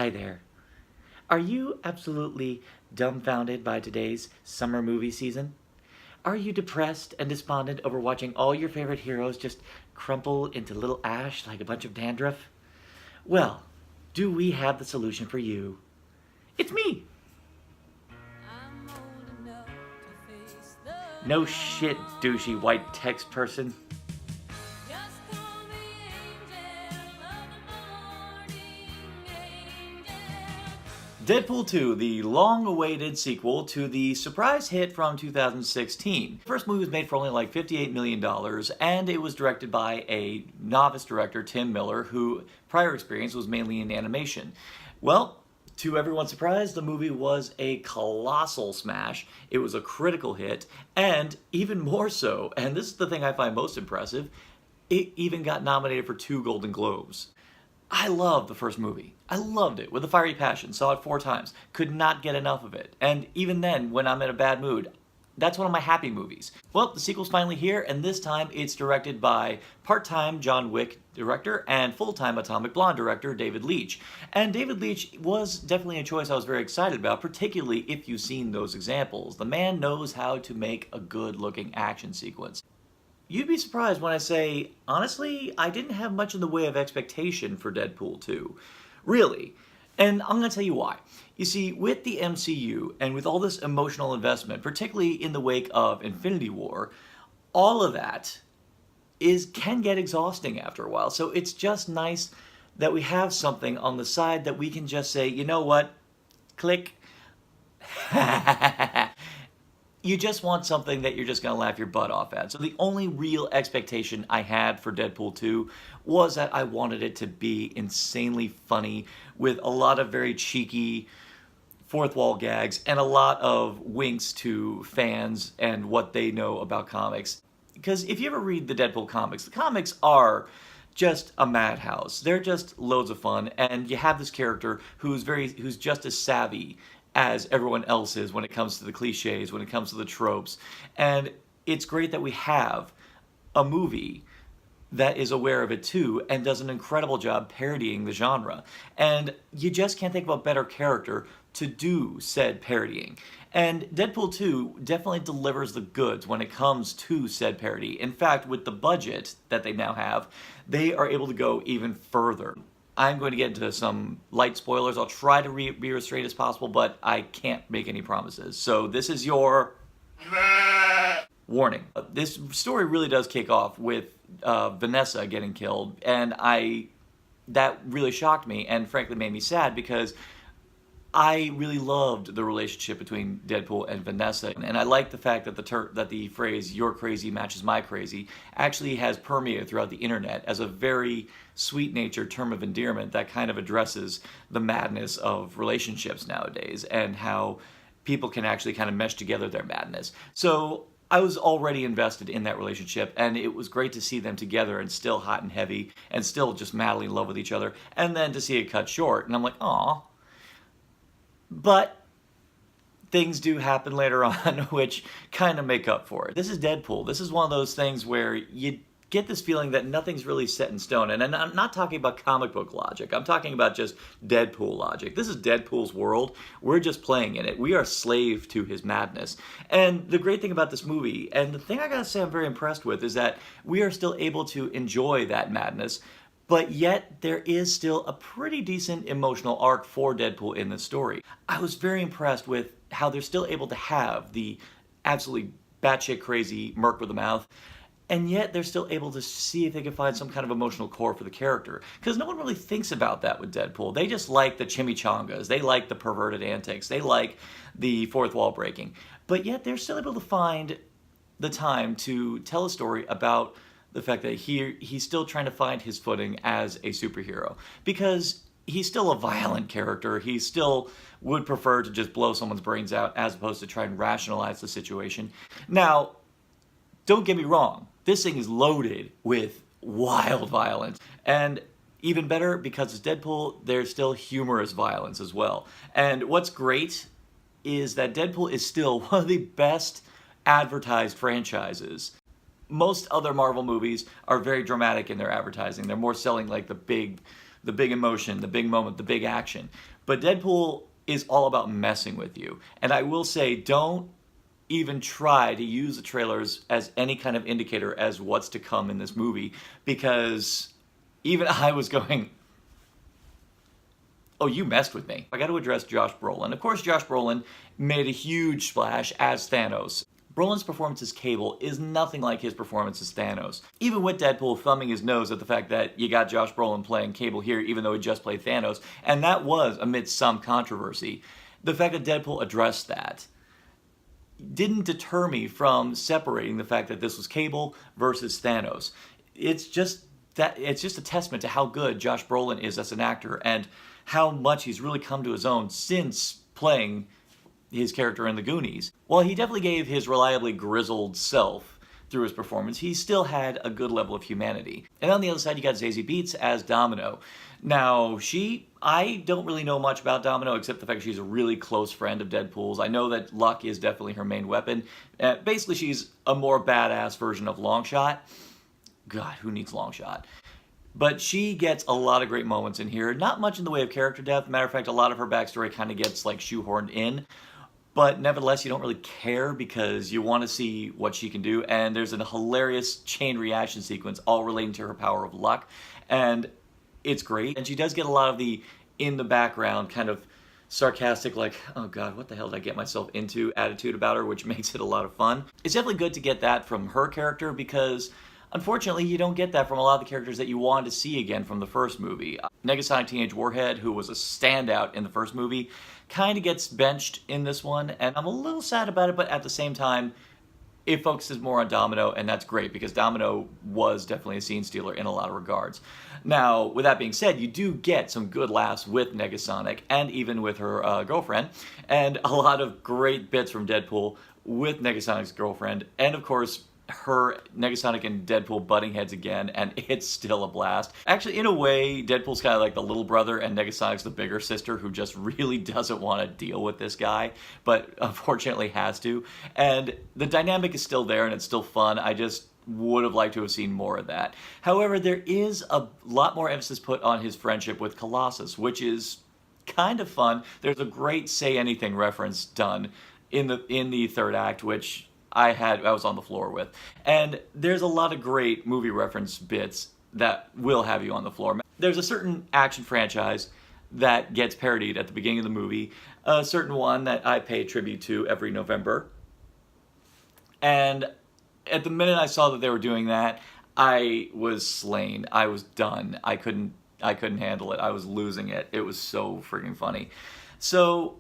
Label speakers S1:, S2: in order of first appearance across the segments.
S1: Hi there. Are you absolutely dumbfounded by today's summer movie season? Are you depressed and despondent over watching all your favorite heroes just crumple into little ash like a bunch of dandruff? Well, do we have the solution for you? It's me! No shit, douchey white text person. Deadpool 2, the long-awaited sequel to the surprise hit from 2016. The first movie was made for only like $58 million, and it was directed by a novice director, Tim Miller, who prior experience was mainly in animation. Well, to everyone's surprise, the movie was a colossal smash. It was a critical hit, and even more so, and this is the thing I find most impressive, it even got nominated for 2 Golden Globes. I loved the first movie. I loved it with a fiery passion. Saw it 4 times. Could not get enough of it. And even then, when I'm in a bad mood, that's one of my happy movies. Well, the sequel's finally here, and this time it's directed by part-time John Wick director and full-time Atomic Blonde director David Leitch. And David Leitch was definitely a choice I was very excited about, particularly if you've seen those examples. The man knows how to make a good-looking action sequence. You'd be surprised when I say, honestly, I didn't have much in the way of expectation for Deadpool 2. Really. And I'm going to tell you why. You see, with the MCU and with all this emotional investment, particularly in the wake of Infinity War, all of that can get exhausting after a while. So it's just nice that we have something on the side that we can just say, you know what? Click. You just want something that you're just going to laugh your butt off at. So the only real expectation I had for Deadpool 2 was that I wanted it to be insanely funny with a lot of very cheeky fourth wall gags and a lot of winks to fans and what they know about comics. Because if you ever read the Deadpool comics, the comics are just a madhouse. They're just loads of fun, and you have this character who's just as savvy as everyone else is when it comes to the cliches, when it comes to the tropes. And it's great that we have a movie that is aware of it too and does an incredible job parodying the genre. And you just can't think of a better character to do said parodying. And Deadpool 2 definitely delivers the goods when it comes to said parody. In fact, with the budget that they now have, they are able to go even further. I'm going to get into some light spoilers. I'll try to be restrained as possible, but I can't make any promises. So this is your warning. This story really does kick off with Vanessa getting killed, and that really shocked me and frankly made me sad because I really loved the relationship between Deadpool and Vanessa, and I like the fact that the phrase "your crazy matches my crazy" actually has permeated throughout the internet as a very sweet-natured term of endearment that kind of addresses the madness of relationships nowadays and how people can actually kind of mesh together their madness. So I was already invested in that relationship, and it was great to see them together and still hot and heavy and still just madly in love with each other, and then to see it cut short, and I'm like, aw. But things do happen later on which kind of make up for it. This is Deadpool. This is one of those things where you get this feeling that nothing's really set in stone. And I'm not talking about comic book logic. I'm talking about just Deadpool logic. This is Deadpool's world. We're just playing in it. We are slave to his madness. And the great thing about this movie, and the thing I gotta say I'm very impressed with, is that we are still able to enjoy that madness, but yet there is still a pretty decent emotional arc for Deadpool in this story. I was very impressed with how they're still able to have the absolutely batshit crazy Merc with a mouth, and yet they're still able to see if they can find some kind of emotional core for the character. Because no one really thinks about that with Deadpool. They just like the chimichangas, they like the perverted antics, they like the fourth wall breaking. But yet they're still able to find the time to tell a story about the fact that he's still trying to find his footing as a superhero. Because he's still a violent character. He still would prefer to just blow someone's brains out as opposed to try and rationalize the situation. Now, don't get me wrong. This thing is loaded with wild violence. And even better, because it's Deadpool, there's still humorous violence as well. And what's great is that Deadpool is still one of the best advertised franchises. Most other Marvel movies are very dramatic in their advertising. They're more selling like the big the big emotion, the big moment, the big action. But Deadpool is all about messing with you. And I will say, don't even try to use the trailers as any kind of indicator as what's to come in this movie, because even I was going, oh, you messed with me. I got to address Josh Brolin. Of course, Josh Brolin made a huge splash as Thanos. Brolin's performance as Cable is nothing like his performance as Thanos. Even with Deadpool thumbing his nose at the fact that you got Josh Brolin playing Cable here, even though he just played Thanos, and that was amidst some controversy, the fact that Deadpool addressed that didn't deter me from separating the fact that this was Cable versus Thanos. It's just a testament to how good Josh Brolin is as an actor and how much he's really come to his own since playing his character in The Goonies. While he definitely gave his reliably grizzled self through his performance, he still had a good level of humanity. And on the other side, you got Zazie Beetz as Domino. Now, I don't really know much about Domino except the fact that she's a really close friend of Deadpool's. I know that luck is definitely her main weapon. Basically, she's a more badass version of Longshot. God, who needs Longshot? But she gets a lot of great moments in here. Not much in the way of character depth. Matter of fact, a lot of her backstory kind of gets like shoehorned in. But nevertheless, you don't really care because you want to see what she can do. And there's a hilarious chain reaction sequence all relating to her power of luck. And it's great. And she does get a lot of the in the background kind of sarcastic, like, oh God, what the hell did I get myself into attitude about her, which makes it a lot of fun. It's definitely good to get that from her character because unfortunately, you don't get that from a lot of the characters that you wanted to see again from the first movie. Negasonic Teenage Warhead, who was a standout in the first movie, kind of gets benched in this one, and I'm a little sad about it, but at the same time, it focuses more on Domino, and that's great, because Domino was definitely a scene stealer in a lot of regards. Now, with that being said, you do get some good laughs with Negasonic, and even with her girlfriend, and a lot of great bits from Deadpool with Negasonic's girlfriend, and of course, her, Negasonic and Deadpool butting heads again, and it's still a blast. Actually, in a way, Deadpool's kind of like the little brother, and Negasonic's the bigger sister who just really doesn't want to deal with this guy, but unfortunately has to. And the dynamic is still there, and it's still fun. I just would have liked to have seen more of that. However, there is a lot more emphasis put on his friendship with Colossus, which is kind of fun. There's a great Say Anything reference done in the third act, which I was on the floor with. And there's a lot of great movie reference bits that will have you on the floor. There's a certain action franchise that gets parodied at the beginning of the movie, a certain one that I pay tribute to every November. And at the minute I saw that they were doing that, I was slain. I was done. I couldn't handle it. I was losing it. It was so freaking funny. So,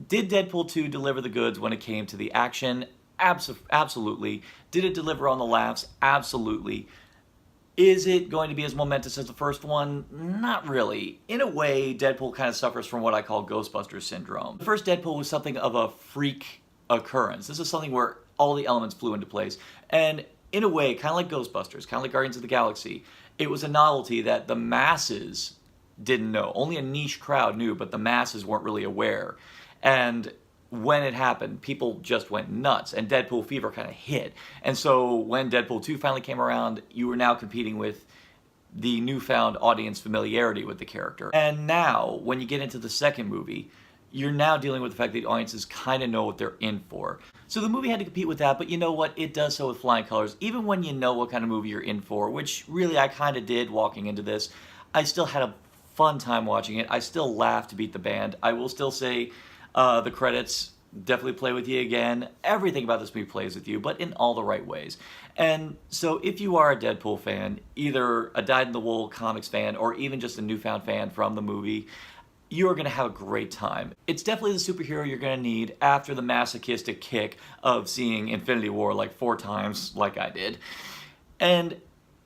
S1: did Deadpool 2 deliver the goods when it came to the action? Absolutely. Did it deliver on the laughs? Absolutely. Is it going to be as momentous as the first one? Not really. In a way, Deadpool kind of suffers from what I call Ghostbusters syndrome. The first Deadpool was something of a freak occurrence. This is something where all the elements flew into place. And in a way, kind of like Ghostbusters, kind of like Guardians of the Galaxy, it was a novelty that the masses didn't know. Only a niche crowd knew, but the masses weren't really aware. And when it happened, people just went nuts, and Deadpool fever kind of hit. And so when Deadpool 2 finally came around, you were now competing with the newfound audience familiarity with the character. And now, when you get into the second movie, you're now dealing with the fact that the audiences kind of know what they're in for. So the movie had to compete with that, but you know what? It does so with flying colors. Even when you know what kind of movie you're in for, which really I kind of did walking into this, I still had a fun time watching it. I still laughed to beat the band. I will still say the credits definitely play with you again. Everything about this movie plays with you, but in all the right ways. And so if you are a Deadpool fan, either a dyed-in-the-wool comics fan or even just a newfound fan from the movie, you are going to have a great time. It's definitely the superhero you're going to need after the masochistic kick of seeing Infinity War like 4 times like I did. And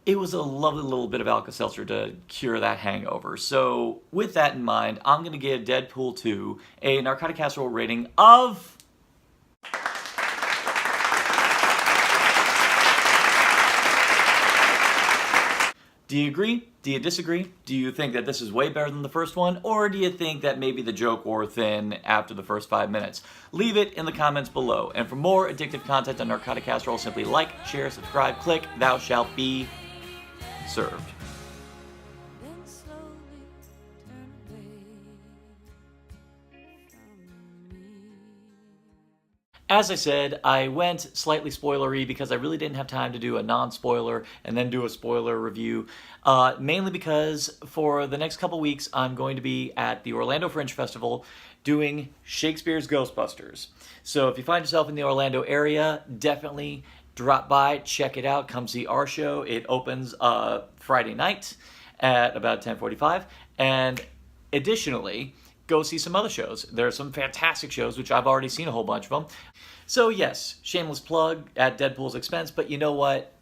S1: it was a lovely little bit of Alka-Seltzer to cure that hangover. So with that in mind, I'm going to give Deadpool 2 a Narcotic Casserole rating of... Do you agree? Do you disagree? Do you think that this is way better than the first one? Or do you think that maybe the joke wore thin after the first 5 minutes? Leave it in the comments below. And for more addictive content on Narcotic Casserole, simply like, share, subscribe, click, thou shalt be served.
S2: Then slowly
S1: As I said, I went slightly spoilery because I really didn't have time to do a non-spoiler and then do a spoiler review. Mainly because for the next couple weeks, I'm going to be at the Orlando Fringe Festival doing Shakespeare's Ghostbusters. So if you find yourself in the Orlando area, definitely drop by, check it out, come see our show. It opens Friday night at about 10:45, and additionally, go see some other shows. There are some fantastic shows, which I've already seen a whole bunch of them. So yes, shameless plug at Deadpool's expense, but you know what?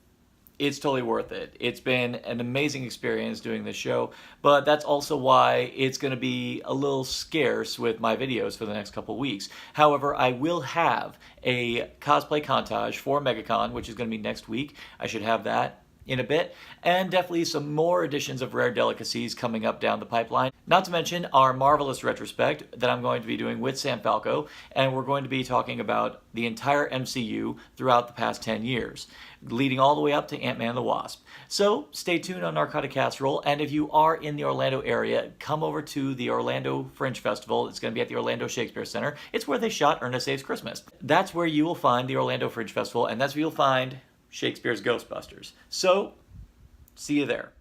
S1: It's totally worth it. It's been an amazing experience doing this show, but that's also why it's going to be a little scarce with my videos for the next couple weeks. However, I will have a cosplay montage for MegaCon, which is going to be next week. I should have that in a bit, and definitely some more editions of Rare Delicacies coming up down the pipeline. Not to mention our marvelous retrospect that I'm going to be doing with Sam Falco, and we're going to be talking about the entire MCU throughout the past 10 years, leading all the way up to Ant-Man and the Wasp. So stay tuned on Narcotic Casserole, and if you are in the Orlando area, come over to the Orlando Fringe Festival. It's going to be at the Orlando Shakespeare Center. It's where they shot Ernest Saves Christmas. That's where you will find the Orlando Fringe Festival, and that's where you'll find Shakespeare's Ghostbusters. So, see you there.